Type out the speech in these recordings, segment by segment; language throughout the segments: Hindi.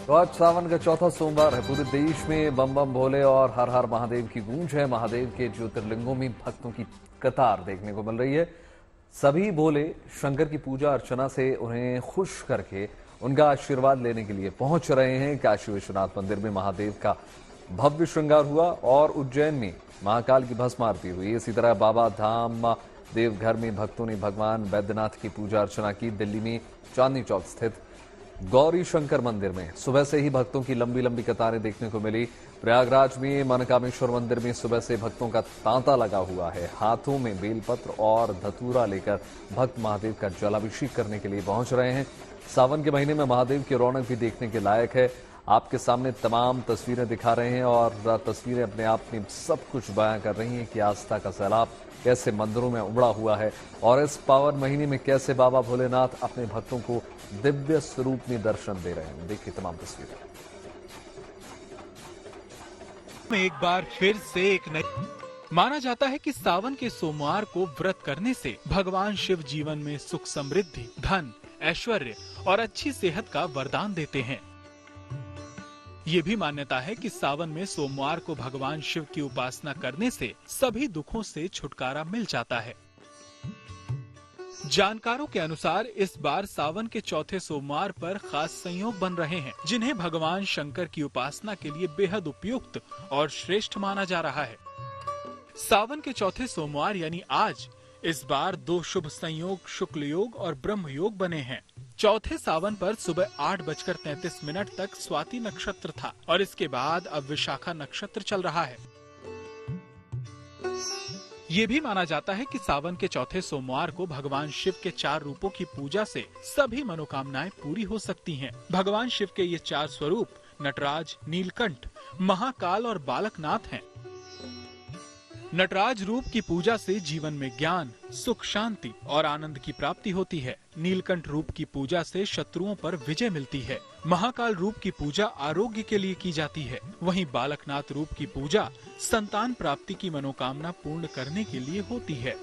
तो आज सावन का चौथा सोमवार है। पूरे देश में बम बम भोले और हर हर महादेव की गूंज है। महादेव के ज्योतिर्लिंगों में भक्तों की कतार देखने को मिल रही है। सभी भोले शंकर की पूजा अर्चना से उन्हें खुश करके उनका आशीर्वाद लेने के लिए पहुंच रहे हैं। काशी विश्वनाथ मंदिर में महादेव का भव्य श्रृंगार हुआ और उज्जैन में महाकाल की भस्म आरती हुई। इसी तरह बाबा धाम देवघर में भक्तों ने भगवान वैद्यनाथ की पूजा अर्चना की। दिल्ली में चांदनी चौक स्थित गौरी शंकर मंदिर में सुबह से ही भक्तों की लंबी लंबी कतारें देखने को मिली। प्रयागराज में मनकामेश्वर मंदिर में सुबह से भक्तों का तांता लगा हुआ है। हाथों में बेलपत्र और धतूरा लेकर भक्त महादेव का जलाभिषेक करने के लिए पहुंच रहे हैं। सावन के महीने में महादेव की रौनक भी देखने के लायक है। आपके सामने तमाम तस्वीरें दिखा रहे हैं और तस्वीरें अपने आप में सब कुछ बयां कर रही हैं कि आस्था का सैलाब कैसे मंदिरों में उमड़ा हुआ है और इस पावन महीने में कैसे बाबा भोलेनाथ अपने भक्तों को दिव्य स्वरूप में दर्शन दे रहे हैं। देखिए तमाम तस्वीरें। एक बार फिर से एक नई माना जाता है कि सावन के सोमवार को व्रत करने से भगवान शिव जीवन में सुख समृद्धि, धन, ऐश्वर्य और अच्छी सेहत का वरदान देते हैं। ये भी मान्यता है कि सावन में सोमवार को भगवान शिव की उपासना करने से सभी दुखों से छुटकारा मिल जाता है। जानकारों के अनुसार इस बार सावन के चौथे सोमवार पर खास संयोग बन रहे हैं, जिन्हें भगवान शंकर की उपासना के लिए बेहद उपयुक्त और श्रेष्ठ माना जा रहा है। सावन के चौथे सोमवार यानी आज इस बार दो शुभ संयोग शुक्ल योग और ब्रह्म योग बने हैं। चौथे सावन पर सुबह 8:33 तक स्वाति नक्षत्र था और इसके बाद अब विशाखा नक्षत्र चल रहा है। ये भी माना जाता है कि सावन के चौथे सोमवार को भगवान शिव के 4 रूपों की पूजा से सभी मनोकामनाएं पूरी हो सकती हैं। भगवान शिव के ये 4 स्वरूप नटराज, नीलकंठ, महाकाल और बालकनाथ हैं। नटराज रूप की पूजा से जीवन में ज्ञान, सुख, शांति और आनंद की प्राप्ति होती है। नीलकंठ रूप की पूजा से शत्रुओं पर विजय मिलती है। महाकाल रूप की पूजा आरोग्य के लिए की जाती है। वहीं बालकनाथ रूप की पूजा संतान प्राप्ति की मनोकामना पूर्ण करने के लिए होती है।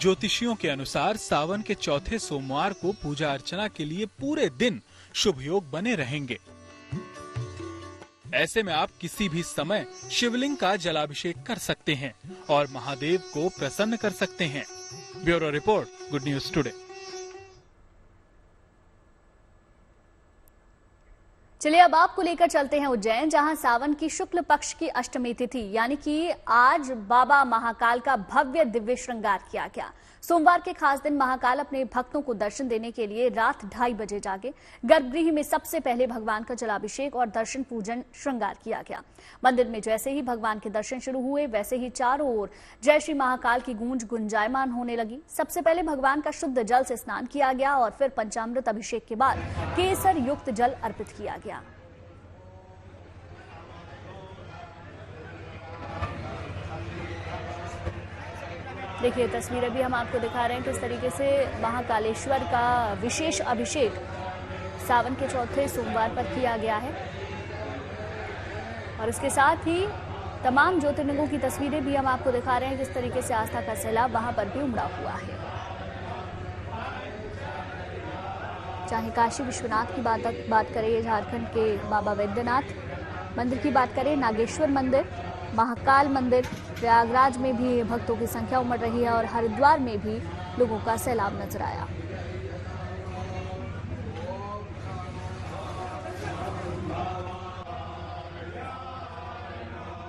ज्योतिषियों के अनुसार सावन के चौथे सोमवार को पूजा अर्चना के लिए पूरे दिन शुभ योग बने रहेंगे। ऐसे में आप किसी भी समय शिवलिंग का जलाभिषेक कर सकते हैं और महादेव को प्रसन्न कर सकते हैं। Bureau report, good news today. चलिए अब आपको लेकर चलते हैं उज्जैन, जहां सावन की शुक्ल पक्ष की अष्टमी तिथि यानी कि आज बाबा महाकाल का भव्य दिव्य श्रृंगार किया गया। सोमवार के खास दिन महाकाल अपने भक्तों को दर्शन देने के लिए रात 2:30 बजे जागे। गर्भगृह में सबसे पहले भगवान का जलाभिषेक और दर्शन पूजन श्रृंगार किया गया। मंदिर में जैसे ही भगवान के दर्शन शुरू हुए वैसे ही चारों ओर जय श्री महाकाल की गूंज गुंजायमान होने लगी। सबसे पहले भगवान का शुद्ध जल से स्नान किया गया और फिर पंचामृत अभिषेक के बाद केसर युक्त जल अर्पित किया गया। देखिए तस्वीरें भी हम आपको दिखा रहे हैं किस तरीके से महाकालेश्वर का विशेष अभिषेक सावन के चौथे सोमवार पर किया गया है और इसके साथ ही तमाम ज्योतिर्लिंगों की तस्वीरें भी हम आपको दिखा रहे हैं किस तरीके से आस्था का सैलाब वहां पर भी उमड़ा हुआ है। चाहे काशी विश्वनाथ की बात करें, झारखंड के बाबा वैद्यनाथ मंदिर की बात करें, नागेश्वर मंदिर, महाकाल मंदिर, प्रयागराज में भी भक्तों की संख्या उमड़ रही है और हरिद्वार में भी लोगों का सैलाब नजर आया।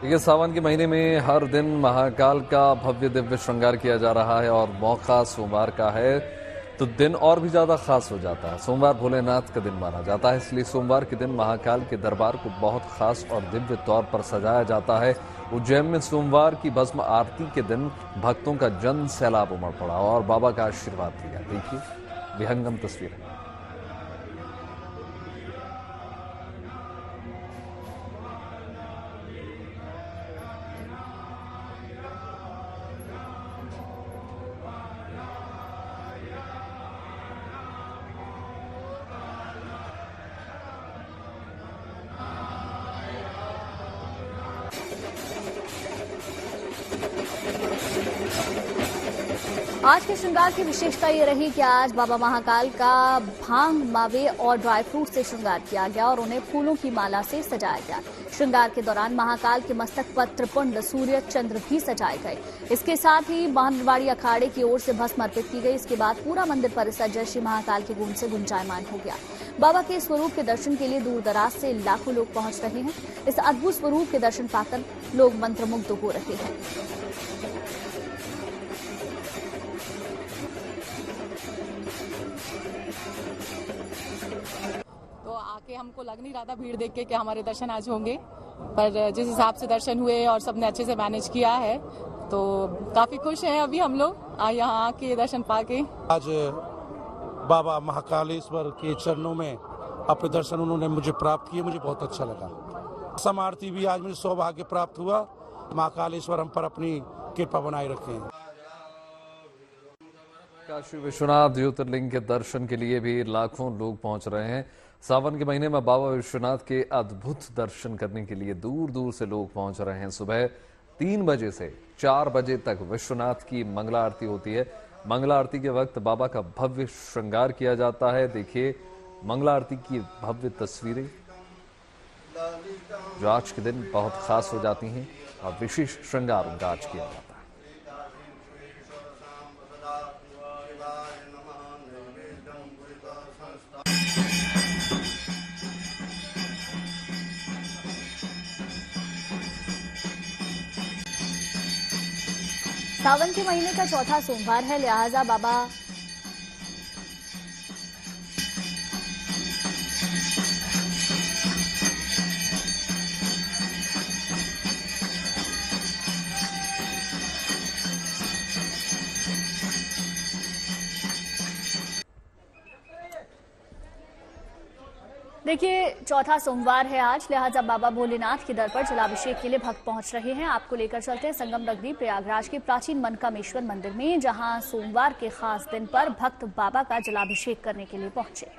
देखिए सावन के महीने में हर दिन महाकाल का भव्य दिव्य श्रृंगार किया जा रहा है और मौका सोमवार का है तो दिन और भी ज्यादा खास हो जाता है। सोमवार भोलेनाथ का दिन माना जाता है, इसलिए सोमवार के दिन महाकाल के दरबार को बहुत खास और दिव्य तौर पर सजाया जाता है। उज्जैन में सोमवार की भस्म आरती के दिन भक्तों का जन सैलाब उमड़ पड़ा और बाबा का आशीर्वाद लिया। देखिए विहंगम तस्वीरें। आज के श्रृंगार की विशेषता ये रही कि आज बाबा महाकाल का भांग, मावे और ड्राई फ्रूट से श्रृंगार किया गया और उन्हें फूलों की माला से सजाया गया। श्रृंगार के दौरान महाकाल के मस्तक पर त्रिपुंड, सूर्य, चंद्र भी सजाए गए। इसके साथ ही महानवाड़ी अखाड़े की ओर से भस्म अर्पित की गई। इसके बाद पूरा मंदिर परिसर जय श्री महाकाल के गूंज से गुंजायमान हो गया। बाबा के स्वरूप के दर्शन के लिए दूर दराज से लाखों लोग पहुंच रहे हैं। इस अद्भुत स्वरूप के दर्शन पाकर लोग मंत्रमुग्ध हो रहे हैं। तो आके हमको लग नहीं रहा था भीड़ देख के कि हमारे दर्शन आज होंगे, पर जिस हिसाब से दर्शन हुए और सबने अच्छे से मैनेज किया है तो काफी खुश हैं अभी हम लोग यहाँ आके दर्शन पाके। आज बाबा महाकालेश्वर के चरणों में अपने दर्शन उन्होंने मुझे प्राप्त किए, मुझे बहुत अच्छा लगा। समारती भी आज मुझे सौभाग्य प्राप्त हुआ। महाकालेश्वर हम पर अपनी कृपा बनाए रखें। काशी विश्वनाथ ज्योतिर्लिंग के दर्शन के लिए भी लाखों लोग पहुंच रहे हैं। सावन के महीने में बाबा विश्वनाथ के अद्भुत दर्शन करने के लिए दूर दूर से लोग पहुंच रहे हैं। सुबह 3 बजे से 4 बजे तक विश्वनाथ की मंगला आरती होती है। मंगला आरती के वक्त बाबा का भव्य श्रृंगार किया जाता है। देखिए मंगला आरती की भव्य तस्वीरें जो आज के दिन बहुत खास हो जाती हैं और विशेष श्रृंगार उनका आज किया जाता है। सावन के महीने का चौथा सोमवार है, लिहाजा बाबा देखिए चौथा सोमवार है आज, लिहाजा बाबा भोलेनाथ के दर पर जलाभिषेक के लिए भक्त पहुंच रहे हैं। आपको लेकर चलते हैं संगम नगरी प्रयागराज के प्राचीन मनकामेश्वर मंदिर में, जहां सोमवार के खास दिन पर भक्त बाबा का जलाभिषेक करने के लिए पहुंचे।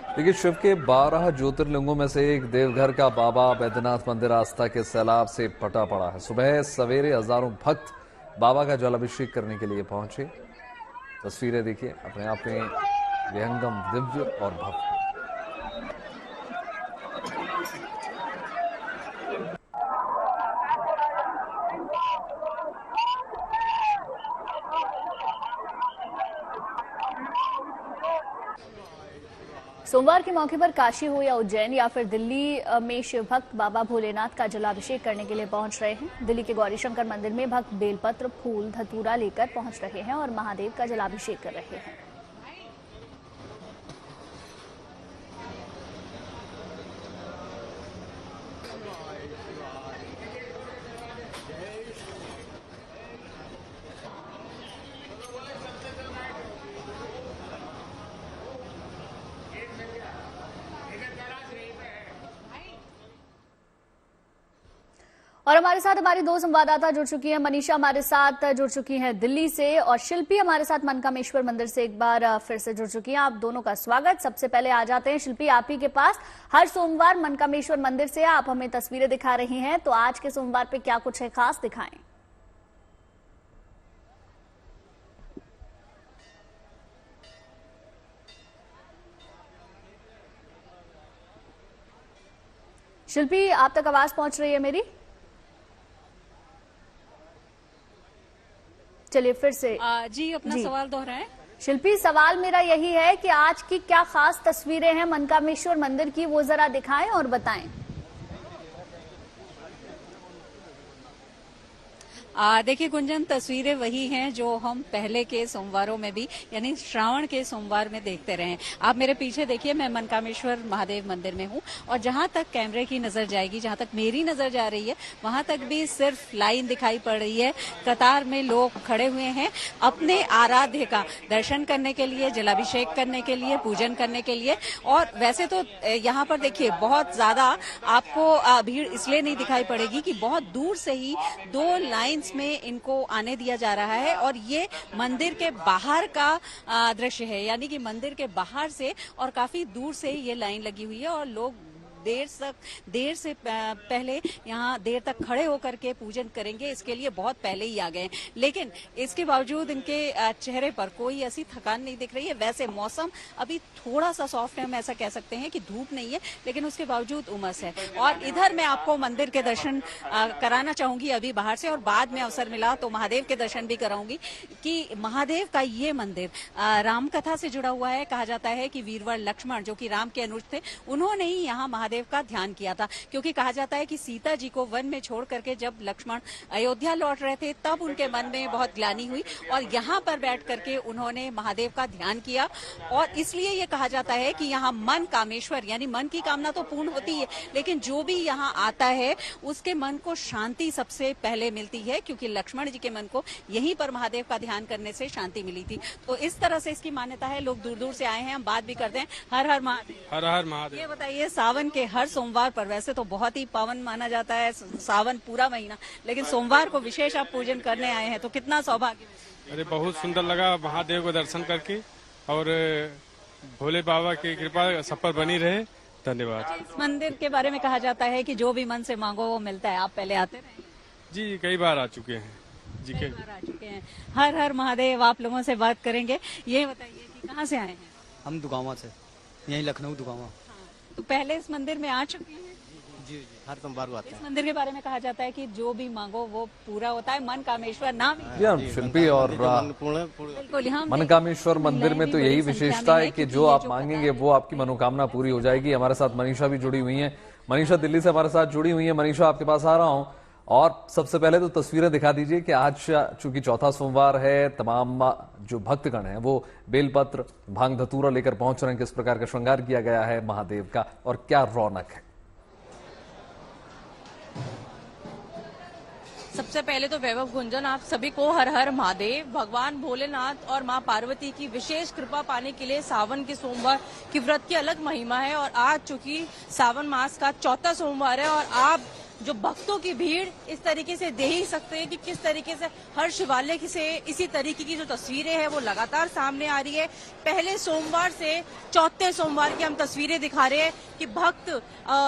देखिए शिव के 12 ज्योतिर्लिंगों में से एक देवघर का बाबा बैद्यनाथ मंदिर आस्था के सैलाब से पटा पड़ा है। सुबह सवेरे हजारों भक्त बाबा का जलाभिषेक करने के लिए पहुंचे। तस्वीरें देखिए अपने आप में विहंगम, दिव्य और भव्य। सोमवार के मौके पर काशी हो या उज्जैन या फिर दिल्ली में शिव भक्त बाबा भोलेनाथ का जलाभिषेक करने के लिए पहुंच रहे हैं। दिल्ली के गौरीशंकर मंदिर में भक्त बेलपत्र, फूल, धतूरा लेकर पहुंच रहे हैं और महादेव का जलाभिषेक कर रहे हैं। और हमारे साथ हमारी 2 संवाददाता जुड़ चुकी हैं। मनीषा हमारे साथ जुड़ चुकी हैं दिल्ली से और शिल्पी हमारे साथ मनकामेश्वर मंदिर से एक बार फिर से जुड़ चुकी हैं। आप दोनों का स्वागत। सबसे पहले आ जाते हैं शिल्पी आप ही के पास। हर सोमवार मनकामेश्वर मंदिर से आप हमें तस्वीरें दिखा रही हैं, तो आज के सोमवार पे क्या कुछ है खास, दिखाएं। शिल्पी आप तक आवाज पहुंच रही है मेरी? चलिए फिर से जी अपना सवाल दोहराएं। शिल्पी सवाल मेरा यही है कि आज की क्या खास तस्वीरें हैं मनकामेश्वर मंदिर की, वो जरा दिखाएं और बताएं। देखिए गुंजन, तस्वीरें वही हैं जो हम पहले के सोमवारों में भी यानी श्रावण के सोमवार में देखते रहे हैं। आप मेरे पीछे देखिए, मैं मनकामेश्वर महादेव मंदिर में हूं और जहां तक कैमरे की नजर जाएगी, जहां तक मेरी नजर जा रही है, वहां तक भी सिर्फ लाइन दिखाई पड़ रही है। कतार में लोग खड़े हुए हैं अपने आराध्य का दर्शन करने के लिए, जलाभिषेक करने के लिए, पूजन करने के लिए। और वैसे तो यहाँ पर देखिए बहुत ज्यादा आपको भीड़ इसलिए नहीं दिखाई पड़ेगी कि बहुत दूर से ही 2 लाइन एंट्रेंस में इनको आने दिया जा रहा है और ये मंदिर के बाहर का दृश्य है, यानी कि मंदिर के बाहर से और काफी दूर से ये लाइन लगी हुई है और लोग देर से पहले यहाँ देर तक खड़े होकर के पूजन करेंगे, इसके लिए बहुत पहले ही आ गए। लेकिन इसके बावजूद इनके चेहरे पर कोई ऐसी थकान नहीं दिख रही है। वैसे मौसम अभी थोड़ा सा सॉफ्ट है, हम ऐसा कह सकते हैं कि धूप नहीं है, लेकिन उसके बावजूद उमस है। और इधर मैं आपको मंदिर के दर्शन कराना चाहूंगी अभी बाहर से, और बाद में अवसर मिला तो महादेव के दर्शन भी कराऊंगी कि महादेव का ये मंदिर राम कथा से जुड़ा हुआ है। कहा जाता है कि वीरवर लक्ष्मण जो कि राम के अनुज थे, उन्होंने ही यहाँ महादेव का ध्यान किया था, क्योंकि कहा जाता है कि सीता जी को वन में छोड़ करके जब लक्ष्मण अयोध्या लौट रहे थे तब उनके मन में बहुत ग्लानि हुई और यहाँ पर बैठ करके उन्होंने महादेव का ध्यान किया। और इसलिए ये कहा जाता है कि यहाँ मन कामेश्वर, यानी मन की कामना तो पूर्ण होती है, लेकिन जो भी यहाँ आता है उसके मन को शांति सबसे पहले मिलती है, क्योंकि लक्ष्मण जी के मन को यहीं पर महादेव का ध्यान करने से शांति मिली थी। तो इस तरह से इसकी मान्यता है। लोग दूर दूर से आए हैं, हम बात भी करते हैं। हर हर महादेव। हर हर महादेव। ये बताइए, सावन के हर सोमवार पर, वैसे तो बहुत ही पावन माना जाता है सावन पूरा महीना, लेकिन सोमवार को विशेष आप पूजन करने आए हैं, तो कितना सौभाग्य। अरे बहुत सुंदर लगा महादेव को दर्शन करके, और भोले बाबा की कृपा सब पर बनी रहे। धन्यवाद। इस मंदिर के बारे में कहा जाता है कि जो भी मन से मांगो वो मिलता है। आप पहले आते रहे? जी कई बार आ चुके हैं। जी कई बार आ चुके हैं। हर हर महादेव। आप लोगों से बात करेंगे। ये बताइए कि कहाँ से आए हैं? हम दुगामा से, यहीं लखनऊ दुगामा। तो पहले इस मंदिर में आ चुके हैं? जी हर सोमवार को आते हैं। इस मंदिर के बारे में कहा जाता है कि जो भी मांगो वो पूरा होता है। मन कामेश्वर नाम शिल्पी और बिल्कुल मनकामेश्वर मंदिर में तो यही विशेषता है कि जो आप मांगेंगे वो आपकी मनोकामना पूरी हो जाएगी। हमारे साथ मनीषा भी जुड़ी हुई है। मनीषा दिल्ली से हमारे साथ जुड़ी हुई है। मनीषा, आपके पास आ रहा हूँ, और सबसे पहले तो तस्वीरें दिखा दीजिए कि आज चूंकि चौथा सोमवार है, तमाम जो भक्तगण हैं वो बेलपत्र, भांग धतूरा लेकर पहुंच रहे हैं। किस प्रकार का श्रृंगार किया गया है महादेव का और क्या रौनक है? सबसे पहले तो वैभव गुंजन, आप सभी को हर हर महादेव। भगवान भोलेनाथ और मां पार्वती की विशेष कृपा पाने के लिए सावन के सोमवार की व्रत की अलग महिमा है। और आज चूंकि सावन मास का चौथा सोमवार है और आप जो भक्तों की भीड़ इस तरीके से दे ही सकते हैं कि किस तरीके से हर शिवालय से इसी तरीके की जो तस्वीरें हैं वो लगातार सामने आ रही है। पहले सोमवार से चौथे सोमवार की हम तस्वीरें दिखा रहे हैं कि भक्त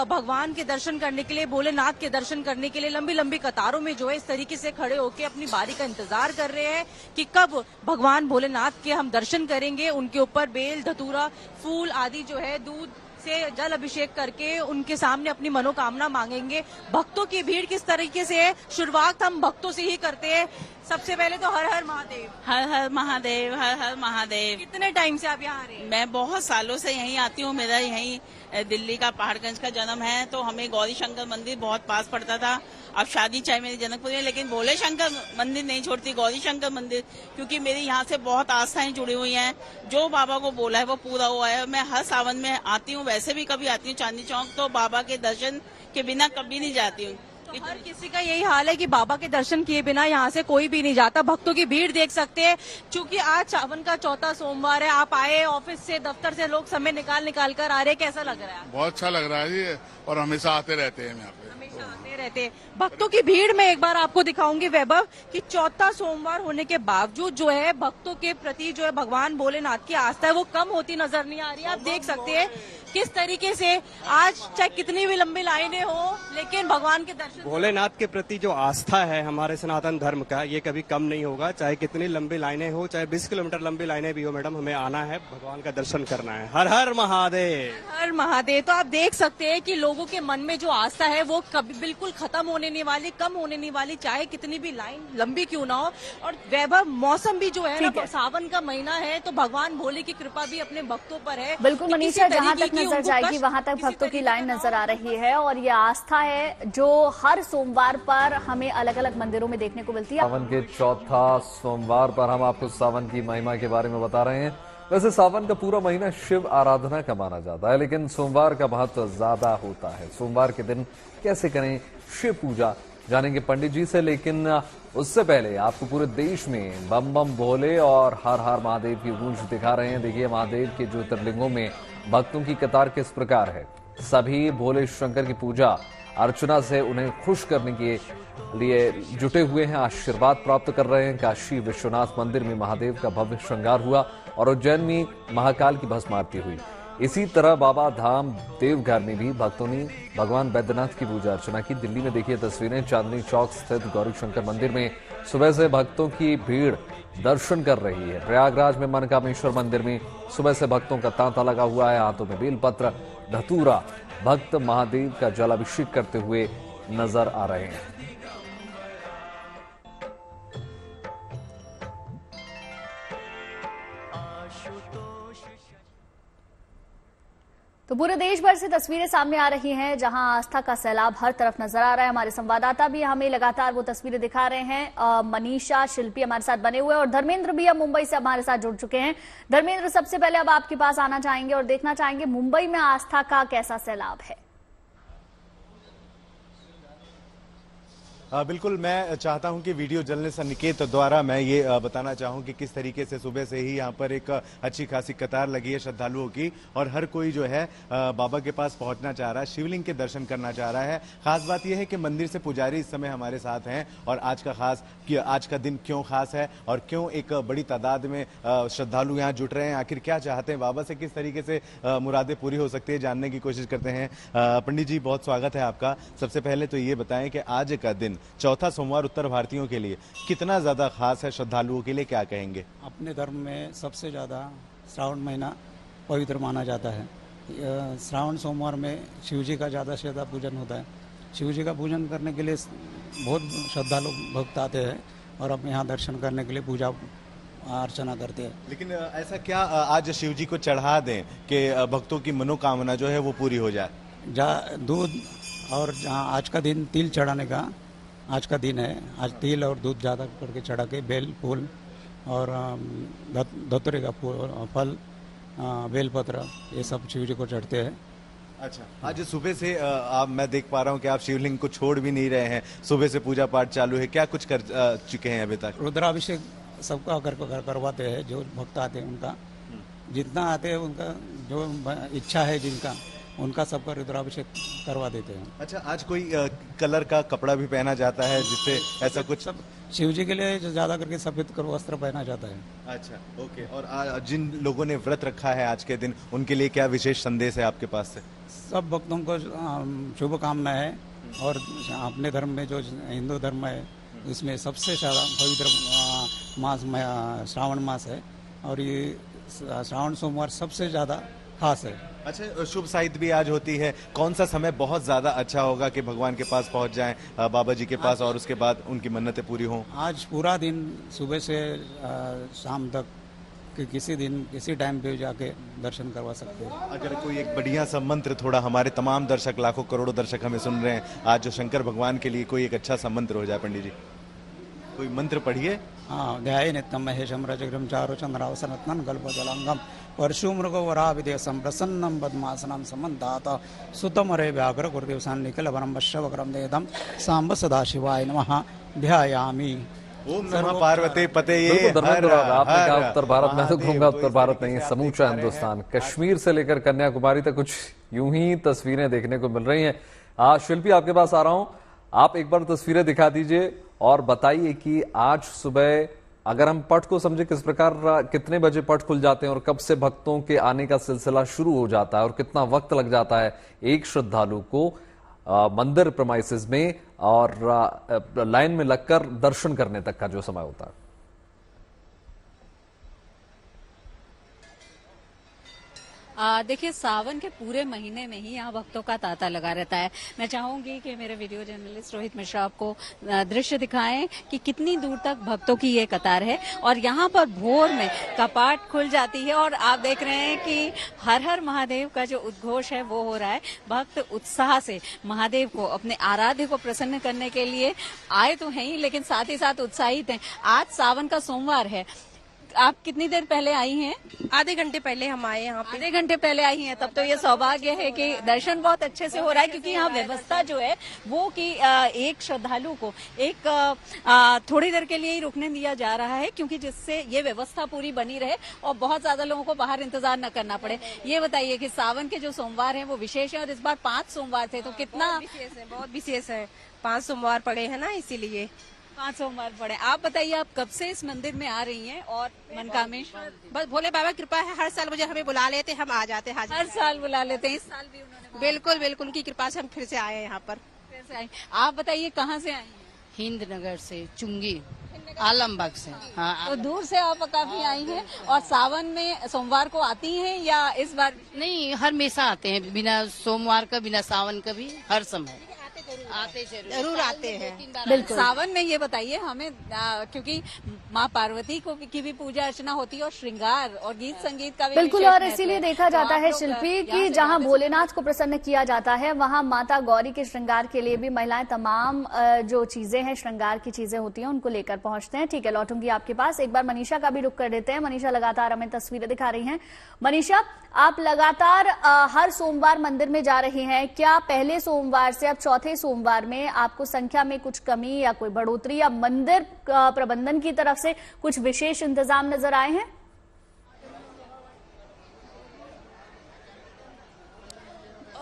भगवान के दर्शन करने के लिए, भोलेनाथ के दर्शन करने के लिए लंबी लंबी कतारों में जो है इस तरीके से खड़े होकर अपनी बारी का इंतजार कर रहे हैं कि कब भगवान भोलेनाथ के हम दर्शन करेंगे। उनके ऊपर बेल, धतूरा, फूल आदि जो है, दूध से जल अभिषेक करके उनके सामने अपनी मनोकामना मांगेंगे। भक्तों की भीड़ किस तरीके से है, शुरुआत हम भक्तों से ही करते हैं। सबसे पहले तो हर हर महादेव। हर हर महादेव, हर हर महादेव। कितने टाइम से आप यहाँ आ रहे हैं? मैं बहुत सालों से यहीं आती हूँ। मेरा यहीं दिल्ली का पहाड़गंज का जन्म है, तो हमें गौरी शंकर मंदिर बहुत पास पड़ता था। अब शादी चाहे मेरी जनकपुर में, लेकिन भोले शंकर मंदिर नहीं छोड़ती, गौरी शंकर मंदिर, क्योंकि मेरी यहाँ से बहुत आस्थाएं जुड़ी हुई हैं। जो बाबा को बोला है वो पूरा हुआ है। मैं हर सावन में आती हूँ, वैसे भी कभी आती हूँ चांदनी चौक, तो बाबा के दर्शन के बिना कभी नहीं जाती हूँ। हर किसी का यही हाल है कि बाबा के दर्शन किए बिना यहाँ से कोई भी नहीं जाता। भक्तों की भीड़ देख सकते हैं। चूंकि आज सावन का चौथा सोमवार है, आप आए ऑफिस से, दफ्तर से, लोग समय निकाल कर आ रहे हैं। कैसा लग रहा है? बहुत अच्छा लग रहा है जी, और हमेशा आते रहते हैं यहाँ पे। हमेशा आते रहते हैं। भक्तों की भीड़ में एक बार आपको दिखाऊंगी वैभव कि चौथा सोमवार होने के बावजूद जो है भक्तों के प्रति जो है भगवान भोलेनाथ की आस्था है वो कम होती नजर नहीं आ रही है। आप देख सकते हैं किस तरीके से आज चाहे कितनी भी लंबी लाइनें हो, लेकिन भगवान के दर्शन, भोलेनाथ के प्रति जो आस्था है हमारे सनातन धर्म का, ये कभी कम नहीं होगा। चाहे कितनी लंबी लाइनें हो, चाहे 20 किलोमीटर लंबी लाइनें भी हो, मैडम हमें आना है, भगवान का दर्शन करना है। हर हर महादेव, हर महादेव। तो आप देख सकते हैं कि लोगों के मन में जो आस्था है वो कभी बिल्कुल खत्म होने नहीं वाली, कम होने नहीं वाली, चाहे कितनी भी लाइन लंबी क्यों ना हो। और वैभव, मौसम भी जो है ना, सावन का महीना है, तो भगवान भोले की कृपा भी अपने भक्तों पर है। बिल्कुल मनीषा, जहाँ तक नजर जाएगी वहां तक भक्तों की लाइन नजर आ रही है, और ये आस्था है जो हर सोमवार पर हमें अलग अलग मंदिरों में देखने को मिलती है। सावन के चौथा सोमवार पर हम आपको सावन की महिमा के बारे में बता रहे हैं। वैसे सावन का पूरा महीना शिव आराधना का माना जाता है, लेकिन सोमवार का महत्व ज्यादा होता है। सोमवार के दिन कैसे करें शिव पूजा, जानेंगे पंडित जी से, लेकिन उससे पहले आपको पूरे देश में बम बम भोले और हर हर महादेव की गूंज दिखा रहे हैं। देखिए महादेव के ज्योतिर्लिंगों में भक्तों की कतार किस प्रकार है। सभी भोले शंकर की पूजा अर्चना से उन्हें खुश करने के लिए जुटे हुए हैं, आशीर्वाद प्राप्त कर रहे हैं। काशी विश्वनाथ मंदिर में महादेव का भव्य श्रृंगार हुआ और उज्जैन में महाकाल की भस्म आरती हुई। इसी तरह बाबा धाम देवघर में भी भक्तों ने भगवान बैद्यनाथ की पूजा अर्चना की। दिल्ली में देखिए तस्वीरें, चांदनी चौक स्थित गौरी शंकर मंदिर में सुबह से भक्तों की भीड़ दर्शन कर रही है। प्रयागराज में मनकामेश्वर मंदिर में सुबह से भक्तों का तांता लगा हुआ है, हाथों में बेलपत्र धतूरा। भक्त महादेव का जलाभिषेक करते हुए नजर आ रहे हैं। तो पूरे देश भर से तस्वीरें सामने आ रही हैं जहां आस्था का सैलाब हर तरफ नजर आ रहा है। हमारे संवाददाता भी हमें लगातार वो तस्वीरें दिखा रहे हैं। मनीषा, शिल्पी हमारे साथ बने हुए और धर्मेंद्र भी अब मुंबई से हमारे साथ जुड़ चुके हैं। धर्मेंद्र, सबसे पहले अब आपके पास आना चाहेंगे और देखना चाहेंगे मुंबई में आस्था का कैसा सैलाब है। बिल्कुल, मैं चाहता हूं कि वीडियो जर्नलिस्ट निकेत द्वारा मैं ये बताना चाहूं कि किस तरीके से सुबह से ही यहां पर एक अच्छी खासी कतार लगी है श्रद्धालुओं की और हर कोई जो है बाबा के पास पहुंचना चाह रहा है, शिवलिंग के दर्शन करना चाह रहा है। खास बात यह है कि मंदिर से पुजारी इस समय हमारे साथ हैं और आज का दिन क्यों खास है और क्यों एक बड़ी तादाद में श्रद्धालु यहाँ जुट रहे हैं, आखिर क्या चाहते हैं बाबा से, किस तरीके से मुरादें पूरी हो सकती है, जानने की कोशिश करते हैं। पंडित जी, बहुत स्वागत है आपका। सबसे पहले तो ये बताएं कि आज का दिन चौथा सोमवार उत्तर भारतीयों के लिए कितना ज्यादा खास है, श्रद्धालुओं के लिए क्या कहेंगे? अपने धर्म में सबसे ज्यादा श्रावण महीना पवित्र माना जाता है। श्रावण सोमवार में शिव जी का ज्यादा से ज्यादा पूजन होता है। शिव जी का पूजन करने के लिए बहुत श्रद्धालु भक्त आते हैं और अपने यहाँ दर्शन करने के लिए पूजा अर्चना करते हैं। लेकिन ऐसा क्या आज शिव जी को चढ़ा दें कि भक्तों की मनोकामना जो है वो पूरी हो जाए? दूध और जहाँ आज का दिन तिल चढ़ाने का आज का दिन है, आज तिल और दूध ज़्यादा करके चढ़ा के बेल फूल और धतूरे का फल, बेलपत्र, ये सब शिव जी को चढ़ते हैं। अच्छा, आज सुबह से मैं देख पा रहा हूँ कि आप शिवलिंग को छोड़ भी नहीं रहे हैं, सुबह से पूजा पाठ चालू है, क्या कुछ कर चुके हैं अभी तक? रुद्राभिषेक सबका करवाते हैं, जो भक्त आते हैं उनका, जितना आते हैं उनका जो इच्छा है जिनका, उनका सबका रुद्राभिषेक करवा देते हैं। अच्छा, आज कोई कलर का कपड़ा भी पहना जाता है जिससे ऐसा कुछ? सब शिव जी के लिए जो ज्यादा करके सफेद वस्त्र पहना जाता है। अच्छा, ओके। और जिन लोगों ने व्रत रखा है आज के दिन, उनके लिए क्या विशेष संदेश है आपके पास से? सब भक्तों को शुभकामना है और अपने धर्म में जो हिंदू धर्म है इसमें सबसे ज्यादा पवित्र मास श्रावण मास है और ये श्रावण सोमवार सबसे ज्यादा खास है। अच्छा, शुभ साहित्य भी आज होती है, कौन सा समय बहुत ज्यादा अच्छा होगा कि भगवान के पास पहुंच जाएं, बाबा जी के पास, और उसके बाद उनकी मन्नतें पूरी हों? आज पूरा दिन सुबह से शाम तक किसी दिन किसी टाइम पे जाके दर्शन करवा सकते हैं। अगर कोई एक बढ़िया सा मंत्र, थोड़ा हमारे तमाम दर्शक, लाखों करोड़ों दर्शक हमें सुन रहे हैं आज, जो शंकर भगवान के लिए कोई एक अच्छा सा मंत्र हो जाए, पंडित जी कोई मंत्र पढ़िए। हाँ, ध्याये नित्यं महेशं रजग्रं चारु चंद्रावसनत्नं कल्पजलांगम परशु मृगो वराविदेशं प्रसन्नं पद्मासनं समन्तात् सुतमरे व्याघ्र गुरुदेवसान् निखिलवरं वश्यवकरं देदं सांब सदाशिवाय नमः ध्यायामि। ओम नमः पार्वती पते। ये आपने कहा उत्तर भारत, मैं तो कहूंगा उत्तर भारत नहीं, समूचा हिंदुस्तान, कश्मीर से लेकर कन्याकुमारी तक कुछ यूं ही तस्वीरें देखने को मिल रही हैं। शिल्पी, आपके पास आ रहा हूं, आप एक बार तस्वीरें दिखा दीजिए और बताइए कि आज सुबह अगर हम पट को समझे, किस प्रकार, कितने बजे पट खुल जाते हैं और कब से भक्तों के आने का सिलसिला शुरू हो जाता है और कितना वक्त लग जाता है एक श्रद्धालु को मंदिर प्रेमाइसेस में और लाइन में लगकर दर्शन करने तक का जो समय होता है? देखिए, सावन के पूरे महीने में ही यहाँ भक्तों का तांता लगा रहता है। मैं चाहूंगी कि मेरे वीडियो जर्नलिस्ट रोहित मिश्रा आपको दृश्य दिखाएं कि कितनी दूर तक भक्तों की ये कतार है और यहाँ पर भोर में कपाट खुल जाती है और आप देख रहे हैं कि हर हर महादेव का जो उद्घोष है वो हो रहा है। भक्त उत्साह से महादेव को, अपने आराध्य को प्रसन्न करने के लिए आए तो हैं ही, लेकिन साथ ही साथ उत्साहित हैं। आज सावन का सोमवार है, आप कितनी देर पहले आई हैं? आधे घंटे पहले हम आए यहाँ पे। आधे घंटे पहले आई हैं, तब तो ये सौभाग्य है कि दर्शन बहुत अच्छे से हो रहा है, क्योंकि यहाँ व्यवस्था जो है वो कि एक श्रद्धालु को एक थोड़ी देर के लिए ही रुकने दिया जा रहा है, क्योंकि जिससे ये व्यवस्था पूरी बनी रहे और बहुत ज्यादा लोगों को बाहर इंतजार न करना पड़े। ये बताइए कि सावन के जो सोमवार हैं वो विशेष है और इस बार 5 सोमवार थे, तो कितना बहुत विशेष है। 5 सोमवार पड़े हैं ना, इसीलिए 5 सोमवार पड़े। आप बताइए, आप कब से इस मंदिर में आ रही हैं? और मनकामेश्वर बस भोले बाबा कृपा है, हर साल मुझे हमें बुला लेते, हम आ जाते हैं। हर साल बुला लेते हैं, इस साल भी उन्होंने बिल्कुल बिल्कुल उनकी कृपा से हम फिर से आए हैं यहाँ पर। फिर से आए। आप बताइए कहाँ से आई हैं? हिंद नगर से, चुंगी आलमबाग से। हाँ, तो दूर से आप काफी आई हैं। और सावन में सोमवार को आती हैं या इस बार? नहीं, हर हमेशा आते हैं, बिना सोमवार का, बिना सावन का भी, हर समय आते जरूर आते हैं। बिल्कुल। सावन में ये बताइए हमें, क्योंकि माँ पार्वती को की भी पूजा अर्चना होती है और श्रृंगार और गीत संगीत का भी बिल्कुल, और इसीलिए देखा जाता है शिल्पी कि जहाँ भोलेनाथ को प्रसन्न किया जाता है वहाँ माता गौरी के श्रृंगार के लिए भी महिलाएं तमाम जो चीजें हैं, श्रृंगार की चीजें होती हैं, उनको लेकर पहुंचते हैं। ठीक है, लौटूंगी आपके पास। एक बार मनीषा का भी रुख कर देते हैं। मनीषा लगातार हमें तस्वीरें दिखा रही हैं। मनीषा, आप लगातार हर सोमवार मंदिर में जा रही हैं, क्या पहले सोमवार से अब चौथे सोमवार में आपको संख्या में कुछ कमी या कोई बढ़ोतरी या मंदिर प्रबंधन की तरफ से कुछ विशेष इंतजाम नजर आए हैं?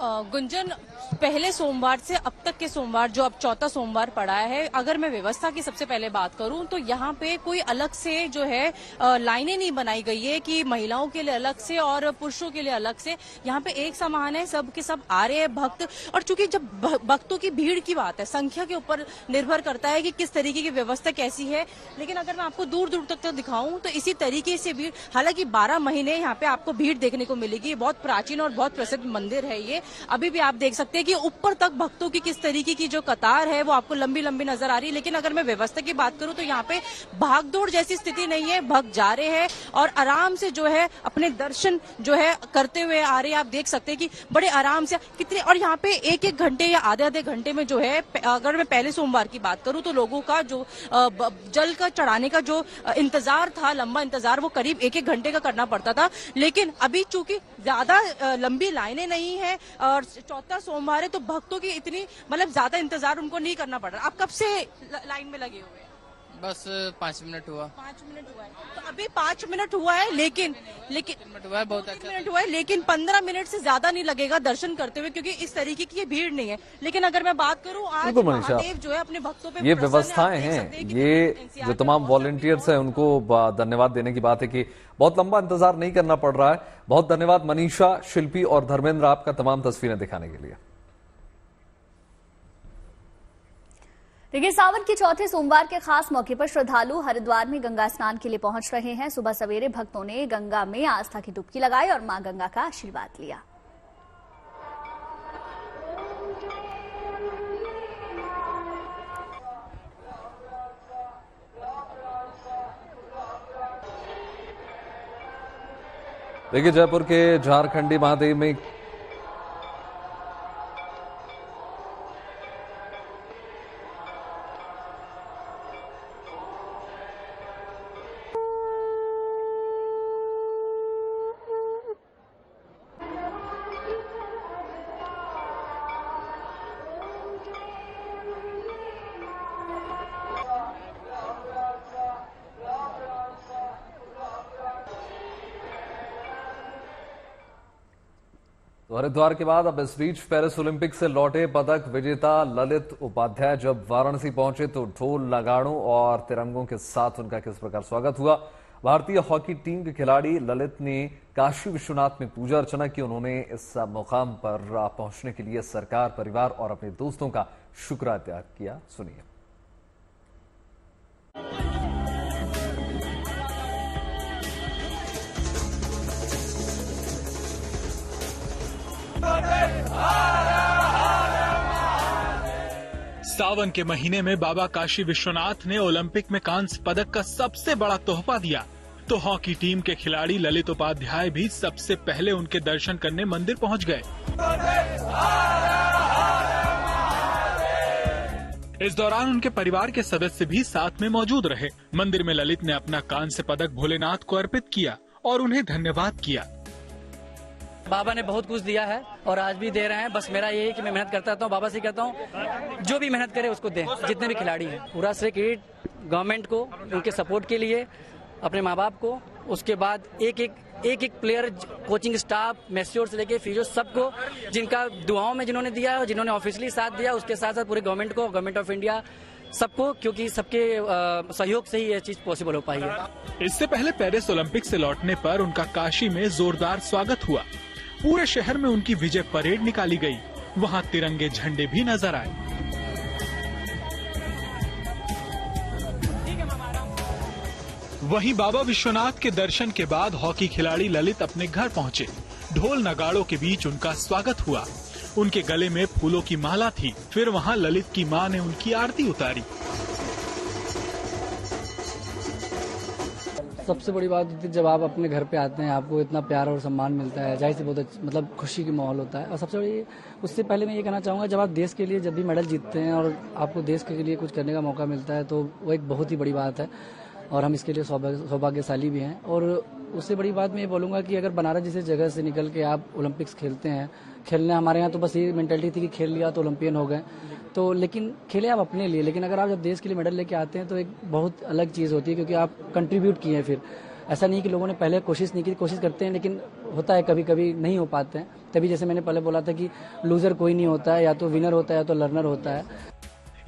गुंजन, पहले सोमवार से अब तक के सोमवार, जो अब चौथा सोमवार पड़ा है, अगर मैं व्यवस्था की सबसे पहले बात करूं तो यहाँ पे कोई अलग से जो है लाइनें नहीं बनाई गई है कि महिलाओं के लिए अलग से और पुरुषों के लिए अलग से। यहाँ पे एक समान है, सब के सब आ रहे हैं भक्त। और चूंकि जब भक्तों की भीड़ की बात है, संख्या के ऊपर निर्भर करता है कि किस तरीके की व्यवस्था कैसी है। लेकिन अगर मैं आपको दूर दूर तक दिखाऊं तो इसी तरीके से भीड़, हालांकि 12 महीने यहाँ पे आपको भीड़ देखने को मिलेगी। बहुत प्राचीन और बहुत प्रसिद्ध मंदिर है ये। अभी भी आप देख सकते हैं कि ऊपर तक भक्तों की किस तरीके की जो कतार है वो आपको लंबी लंबी नजर आ रही है। लेकिन अगर मैं व्यवस्था की बात करूं तो यहाँ पे भागदौड़ जैसी स्थिति नहीं है। भक्त जा रहे हैं और आराम से जो है अपने दर्शन जो है करते हुए आ रहे हैं। आप देख सकते हैं कि बड़े आराम से कितने, और यहाँ पे एक एक घंटे या आधे आधे घंटे में जो है, अगर मैं पहले सोमवार की बात करूं तो लोगों का जो जल का चढ़ाने का जो इंतजार था, लंबा इंतजार, वो करीब एक एक घंटे का करना पड़ता था। लेकिन अभी चूंकि ज्यादा लंबी लाइनें नहीं है और चौथा सोमवार है तो भक्तों की इतनी मतलब ज्यादा इंतजार उनको नहीं करना पड़ रहा। आप कब से लाइन में लगे हुए हैं? बस 5 मिनट हुआ। 5 मिनट हुआ है, तो अभी 5 मिनट हुआ है। लेकिन हुआ है, बहुत अच्छा मिनट हुआ है, लेकिन 15 मिनट से ज्यादा नहीं लगेगा दर्शन करते हुए, क्योंकि इस तरीके की भीड़ नहीं है। लेकिन अगर मैं बात करूं, आज महादेव जो है अपने भक्तों पे ये व्यवस्थाएं हैं, ये जो तमाम वॉलंटियर्स हैं उनको धन्यवाद देने की बात है कि बहुत लंबा इंतजार नहीं करना पड़ रहा है। बहुत धन्यवाद मनीषा, शिल्पी और धर्मेंद्र आपका तमाम तस्वीरें दिखाने के लिए। देखिए, सावन के चौथे सोमवार के खास मौके पर श्रद्धालु हरिद्वार में गंगा स्नान के लिए पहुंच रहे हैं। सुबह सवेरे भक्तों ने गंगा में आस्था की डुबकी लगाई और मां गंगा का आशीर्वाद लिया। देखिए, जयपुर के झारखंडी महादेव में हरिद्वार के बाद अब इस बीच पेरिस ओलंपिक से लौटे पदक विजेता ललित उपाध्याय जब वाराणसी पहुंचे तो ढोल, नगाड़ों और तिरंगों के साथ उनका किस प्रकार स्वागत हुआ। भारतीय हॉकी टीम के खिलाड़ी ललित ने काशी विश्वनाथ में पूजा अर्चना की। उन्होंने इस मुकाम पर पहुंचने के लिए सरकार, परिवार और अपने दोस्तों का शुक्र अदा किया। सुनिए। सावन के महीने में बाबा काशी विश्वनाथ ने ओलंपिक में कांस्य पदक का सबसे बड़ा तोहफा दिया, तो हॉकी टीम के खिलाड़ी ललित उपाध्याय भी सबसे पहले उनके दर्शन करने मंदिर पहुंच गए। इस दौरान उनके परिवार के सदस्य भी साथ में मौजूद रहे। मंदिर में ललित ने अपना कांस्य पदक भोलेनाथ को अर्पित किया और उन्हें धन्यवाद किया। बाबा ने बहुत कुछ दिया है और आज भी दे रहे हैं। बस मेरा यही है कि मैं मेहनत करता रहता हूँ, बाबा से कहता हूँ जो भी मेहनत करे उसको दें, जितने भी खिलाड़ी हैं। पूरा श्रेय क्रेडिट गवर्नमेंट को, उनके सपोर्ट के लिए, अपने माँ बाप को, उसके बाद एक एक प्लेयर, कोचिंग स्टाफ, मैस्योर से लेके फिजियो, सबको जिनका दुआओं में जिन्होंने दिया है और जिन्होंने ऑफिशियली साथ दिया, उसके साथ साथ पूरे गवर्नमेंट को, गवर्नमेंट ऑफ इंडिया सबको, क्योंकि सबके सहयोग से ही यह चीज पॉसिबल हो पाई है। इससे पहले पेरिस ओलंपिक से लौटने पर उनका काशी में जोरदार स्वागत हुआ। पूरे शहर में उनकी विजय परेड निकाली गई। वहाँ तिरंगे झंडे भी नजर आए। वहीं बाबा विश्वनाथ के दर्शन के बाद हॉकी खिलाड़ी ललित अपने घर पहुंचे। ढोल नगाड़ों के बीच उनका स्वागत हुआ। उनके गले में फूलों की माला थी। फिर वहां ललित की मां ने उनकी आरती उतारी। सबसे बड़ी बात होती है जब आप अपने घर पे आते हैं, आपको इतना प्यार और सम्मान मिलता है, जाहिर सी बहुत मतलब खुशी की माहौल होता है। और सबसे बड़ी, उससे पहले मैं ये कहना चाहूँगा, जब आप देश के लिए जब भी मेडल जीतते हैं और आपको देश के लिए कुछ करने का मौका मिलता है तो वो एक बहुत ही बड़ी बात है और हम इसके लिए सौभाग्यशाली भी हैं। और उससे बड़ी बात मैं ये बोलूँगा कि अगर बनारस जैसे जगह से निकल के आप ओलंपिक्स खेलते हैं, खेलने हमारे यहाँ तो बस ये मेंटालिटी थी कि खेल लिया तो ओलंपियन हो गए, तो लेकिन खेले आप अपने लिए, लेकिन अगर आप जब देश के लिए मेडल लेके आते हैं तो एक बहुत अलग चीज़ होती है, क्योंकि आप कंट्रीब्यूट किए हैं। फिर ऐसा नहीं कि लोगों ने पहले कोशिश नहीं की, कोशिश करते हैं लेकिन होता है कभी कभी नहीं हो पाते हैं। तभी जैसे मैंने पहले बोला था कि लूजर कोई नहीं होता है, या तो विनर होता है या तो लर्नर होता है।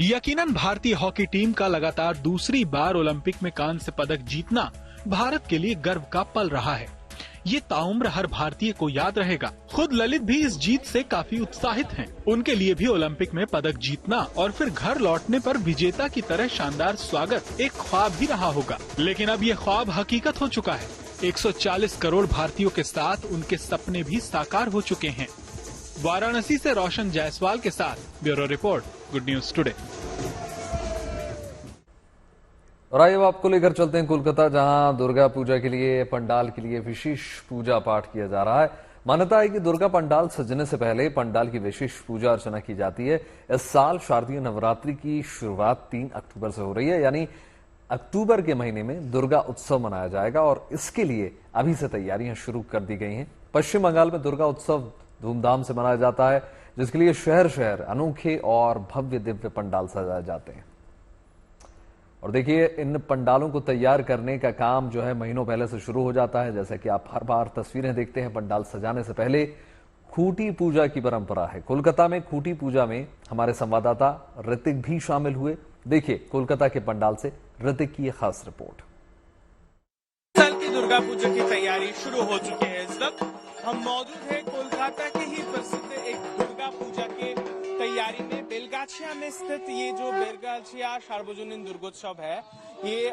यकीनन भारतीय हॉकी टीम का लगातार दूसरी बार ओलंपिक में कांस्य पदक जीतना भारत के लिए गर्व का पल रहा है। ये ताउम्र हर भारतीय को याद रहेगा। खुद ललित भी इस जीत से काफी उत्साहित हैं। उनके लिए भी ओलंपिक में पदक जीतना और फिर घर लौटने पर विजेता की तरह शानदार स्वागत एक ख्वाब ही रहा होगा, लेकिन अब ये ख्वाब हकीकत हो चुका है। 140 करोड़ भारतीयों के साथ उनके सपने भी साकार हो चुके हैं। वाराणसी से रोशन जायसवाल के साथ bureau report, good news today. और आइए आपको लेकर चलते हैं कोलकाता, जहां दुर्गा पूजा के लिए पंडाल के लिए विशेष पूजा पाठ किया जा रहा है। मान्यता है कि दुर्गा पंडाल सजने से पहले पंडाल की विशेष पूजा अर्चना की जाती है। इस साल शारदीय नवरात्रि की शुरुआत 3 अक्टूबर से हो रही है, यानी अक्टूबर के महीने में दुर्गा उत्सव मनाया जाएगा और इसके लिए अभी से तैयारियां शुरू कर दी गई हैं। पश्चिम बंगाल में दुर्गा उत्सव धूमधाम से मनाया जाता है, जिसके लिए शहर शहर अनोखे और भव्य दिव्य पंडाल सजाए जाते हैं। और देखिए, इन पंडालों को तैयार करने का काम जो है महीनों पहले से शुरू हो जाता है। जैसे कि आप हर बार तस्वीरें देखते हैं, पंडाल सजाने से पहले खूंटी पूजा की परंपरा है। कोलकाता में खूंटी पूजा में हमारे संवाददाता ऋतिक भी शामिल हुए। देखिए कोलकाता के पंडाल से ऋतिक की खास रिपोर्ट। साल की दुर्गा पूजा की तैयारी शुरू हो चुकी है। इस वक्त हम मौजूद हैं कोलकाता के ही प्रसिद्ध एक दुर्गा पूजा के तैयारी में। बेलगाछिया में स्थित ये जो बेलगाछिया सार्वजनिक दुर्गोत्सव है, ये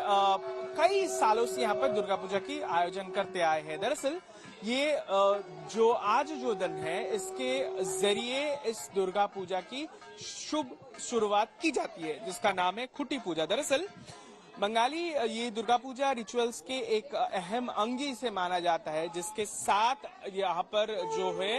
कई सालों से यहाँ पर दुर्गा पूजा की आयोजन करते आए हैं। दरअसल ये जो आज जो दिन है, इसके जरिए इस दुर्गा पूजा की शुभ शुरुआत की जाती है, जिसका नाम है खूंटी पूजा। दरअसल बंगाली ये दुर्गा पूजा रिचुअल्स के एक अहम अंग इसे माना जाता है, जिसके साथ यहाँ पर जो है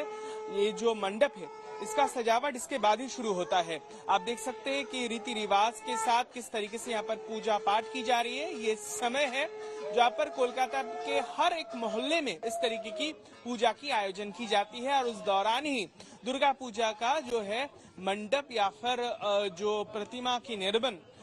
ये जो मंडप है, इसका सजावट इसके बाद ही शुरू होता है। आप देख सकते हैं कि रीति रिवाज के साथ किस तरीके से यहाँ पर पूजा पाठ की जा रही है। ये समय है जहाँ पर कोलकाता के हर एक मोहल्ले में इस तरीके की पूजा की आयोजन की जाती है और उस दौरान ही दुर्गा पूजा का जो है मंडप या फिर जो प्रतिमा की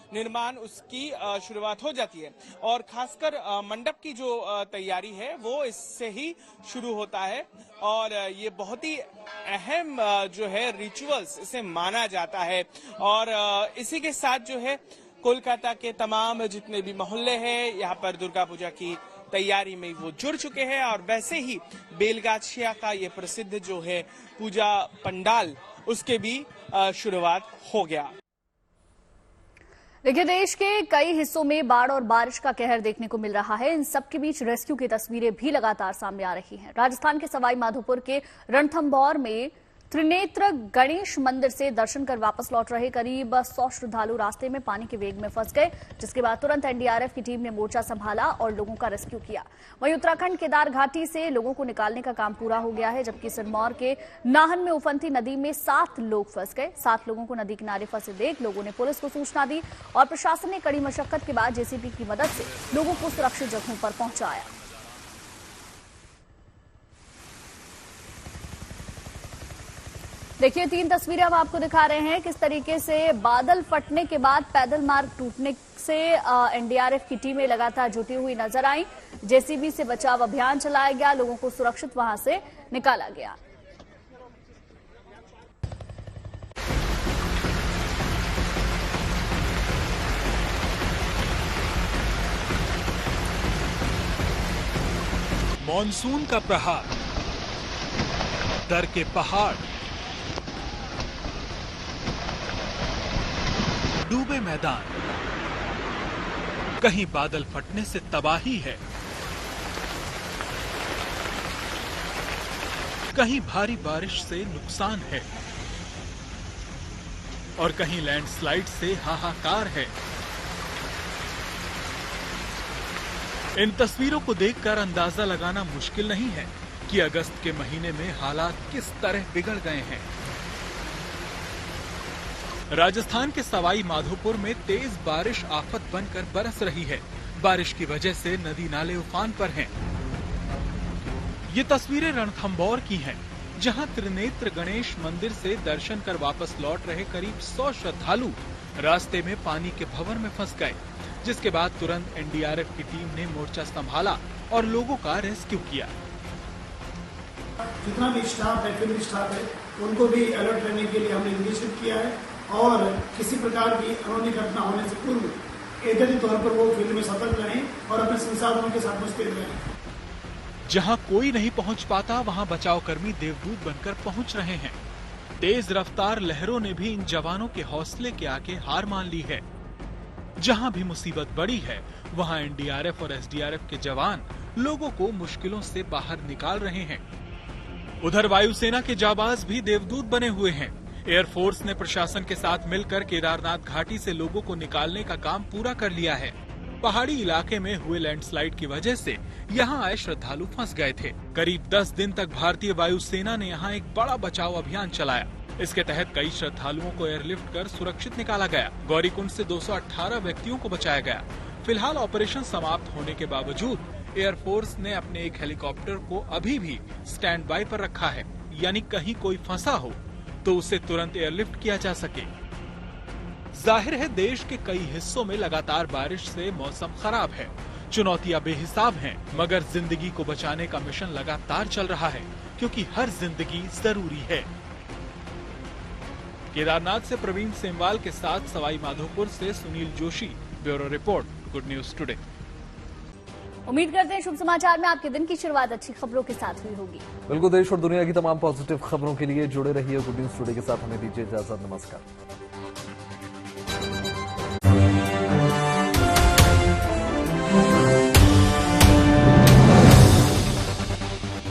निर्माण उसकी शुरुआत हो जाती है। और खासकर मंडप की जो तैयारी है वो इससे ही शुरू होता है और ये बहुत ही अहम जो है रिचुअल्स इसे माना जाता है। और इसी के साथ जो है कोलकाता के तमाम जितने भी मोहल्ले हैं यहाँ पर दुर्गा पूजा की तैयारी में वो जुड़ चुके हैं। और वैसे ही बेलगाछिया का ये प्रसिद्ध जो है पूजा पंडाल, उसके भी शुरुआत हो गया। देखिए, देश के कई हिस्सों में बाढ़ और बारिश का कहर देखने को मिल रहा है। इन सब के बीच रेस्क्यू की तस्वीरें भी लगातार सामने आ रही हैं। राजस्थान के सवाई माधोपुर के रणथंभौर में त्रिनेत्र गणेश मंदिर से दर्शन कर वापस लौट रहे करीब 100 श्रद्धालु रास्ते में पानी के वेग में फंस गए, जिसके बाद तुरंत एनडीआरएफ की टीम ने मोर्चा संभाला और लोगों का रेस्क्यू किया। वहीं उत्तराखंड केदार घाटी से लोगों को निकालने का काम पूरा हो गया है, जबकि सिरमौर के नाहन में उफनती नदी में 7 लोग फंस गए। 7 लोगों को नदी किनारे फंसे देख लोगों ने पुलिस को सूचना दी और प्रशासन ने कड़ी मशक्कत के बाद जेसीबी की मदद से लोगों को सुरक्षित जगहों पर पहुंचाया। देखिए 3 तस्वीरें हम आपको दिखा रहे हैं किस तरीके से बादल फटने के बाद पैदल मार्ग टूटने से एनडीआरएफ की टीमें लगातार जुटी हुई नजर आई। जेसीबी से बचाव अभियान चलाया गया, लोगों को सुरक्षित वहां से निकाला गया। मॉनसून का प्रहार, डर के पहाड़, डूबे मैदान, कहीं बादल फटने से तबाही है, कहीं भारी बारिश से नुकसान है और कहीं लैंडस्लाइड से हाहाकार है। इन तस्वीरों को देखकर अंदाजा लगाना मुश्किल नहीं है कि अगस्त के महीने में हालात किस तरह बिगड़ गए हैं। राजस्थान के सवाई माधोपुर में तेज बारिश आफत बनकर बरस रही है। बारिश की वजह से नदी नाले उफान पर हैं। ये तस्वीरें रणथंभौर की हैं, जहां त्रिनेत्र गणेश मंदिर से दर्शन कर वापस लौट रहे करीब 100 श्रद्धालु रास्ते में पानी के भंवर में फंस गए, जिसके बाद तुरंत एनडीआरएफ की टीम ने मोर्चा संभाला और लोगों का रेस्क्यू किया। जितना भी स्टाफ है, फील्ड स्टाफ है, उनको भी अलर्ट रहने के लिए हमने निर्देशित किया है और किसी प्रकार की अनहोनी घटना होने से पूर्व एहतियाती तौर पर वो फील्ड में सतर्क रहें और अपने संसाधनों के साथ मुस्तैद रहें। जहां कोई नहीं पहुंच पाता, वहां बचाव कर्मी देवदूत बनकर पहुंच रहे हैं। तेज रफ्तार लहरों ने भी इन जवानों के हौसले के आगे हार मान ली है। जहां भी मुसीबत बड़ी है, वहां एनडीआरएफ और एसडीआरएफ के जवान लोगों को मुश्किलों से बाहर निकाल रहे हैं। उधर वायुसेना के जाबाज भी देवदूत बने हुए हैं। एयरफोर्स ने प्रशासन के साथ मिलकर केदारनाथ घाटी से लोगों को निकालने का काम पूरा कर लिया है। पहाड़ी इलाके में हुए लैंडस्लाइड की वजह से यहां आए श्रद्धालु फंस गए थे। करीब 10 दिन तक भारतीय वायुसेना ने यहां एक बड़ा बचाव अभियान चलाया। इसके तहत कई श्रद्धालुओं को एयरलिफ्ट कर सुरक्षित निकाला गया। गौरीकुंड से 218 व्यक्तियों को बचाया गया। फिलहाल ऑपरेशन समाप्त होने के बावजूद एयरफोर्स ने अपने एक हेलीकॉप्टर को अभी भी स्टैंड बाय पर रखा है, यानी कहीं कोई फंसा हो तो उसे तुरंत एयरलिफ्ट किया जा सके। जाहिर है देश के कई हिस्सों में लगातार बारिश से मौसम खराब है, चुनौतियां बेहिसाब हैं, मगर जिंदगी को बचाने का मिशन लगातार चल रहा है, क्योंकि हर जिंदगी जरूरी है। केदारनाथ से प्रवीण सेमवाल के साथ सवाई माधोपुर से Sunil Joshi, bureau report, good news today. उम्मीद करते हैं शुभ समाचार में आपके दिन की शुरुआत अच्छी खबरों के साथ हुई होगी। बिल्कुल, देश और दुनिया की तमाम पॉजिटिव खबरों के लिए जुड़े रहिए गुड न्यूज टुडे के साथ। हमें दीजिए इजाजत, नमस्कार।